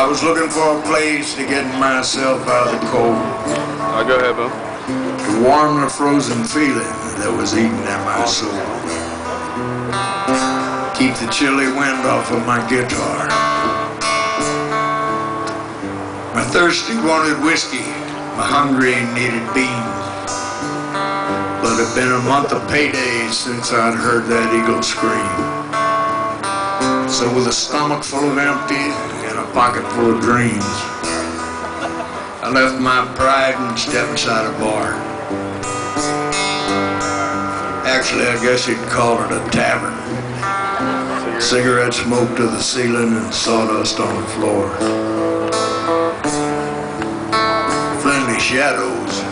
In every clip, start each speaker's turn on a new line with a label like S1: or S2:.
S1: was looking for a place to get myself out of the cold.
S2: Go ahead, Bill.
S1: To warm the frozen feeling that was eating at my soul. Keep the chilly wind off of my guitar. My thirsty wanted whiskey, my hungry needed beans. But it'd been a month of paydays since I'd heard that eagle scream. So with a stomach full of empty and a pocket full of dreams, I left my pride and stepped inside a bar. Actually, I guess you'd call it a tavern. Cigarette smoke to the ceiling and sawdust on the floor. Friendly shadows.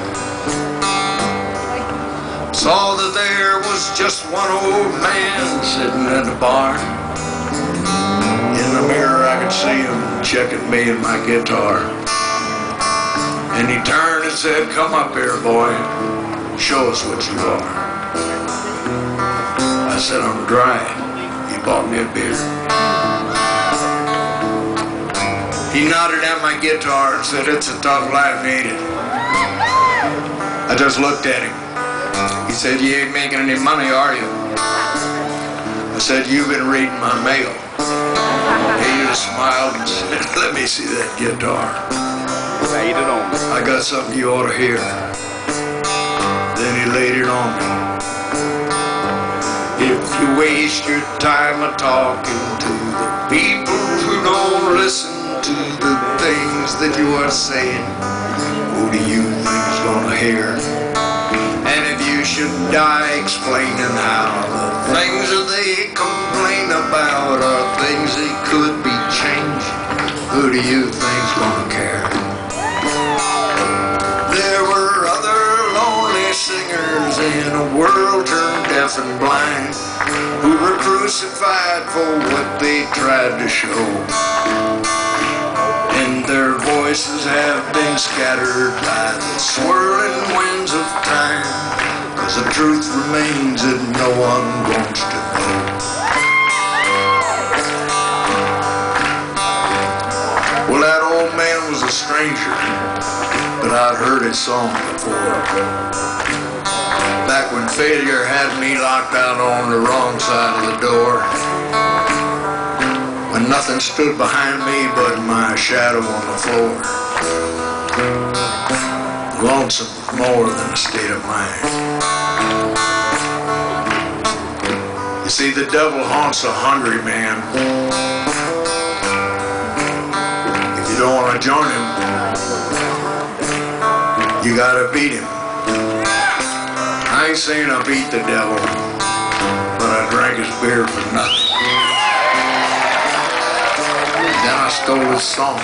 S1: Saw that there was just one old man sitting at the bar. In the mirror I could see him checking me and my guitar. And he turned and said, "Come up here, boy, show us what you are." I said, "I'm dry." He bought me a beer. He nodded at my guitar and said, "It's a tough life, ain't it?" I just looked at him. He said, "You ain't making any money, are you?" I said, "You've been reading my mail." He just smiled and said, "Let me see that guitar.
S2: Laid it on.
S1: I got something you ought to hear." Then he laid it on me. If you waste your time talking to the people who don't listen to the things that you are saying, who do you think is gonna hear? And if you should die explaining how the things that they complain about are things that could be changed, who do you think's gonna care? There were other lonely singers in a world turned deaf and blind, who were crucified for what they tried to show. And their voices have been scattered by the swirling winds of time, 'cause the truth remains that no one wants to know. Well, that old man was a stranger, but I'd heard his song before. Back when failure had me locked out on the wrong side of the door. When nothing stood behind me but my shadow on the floor. Lonesome more than a state of mind. You see, the devil haunts a hungry man. If you don't want to join him, you gotta beat him. I ain't saying I beat the devil, but I drank his beer for nothing. Then I stole his song.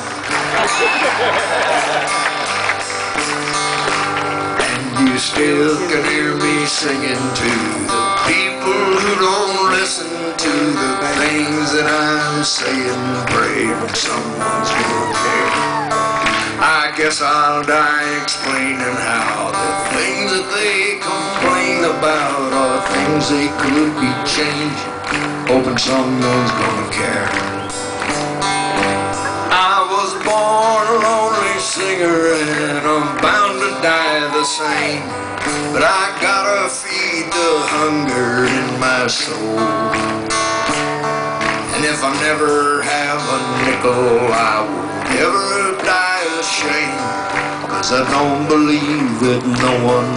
S1: And you still can hear me singing to the people who don't listen to the things that I'm saying. Pray someone's gonna care. I guess I'll die explaining how the things that they complain about are things they could be changed. Hoping someone's gonna care. I was born a lonely singer and I'm bound to die the same. But I gotta feed the hunger in my soul. And if I never have a nickel, I will never die ashamed, 'cause I don't believe that no one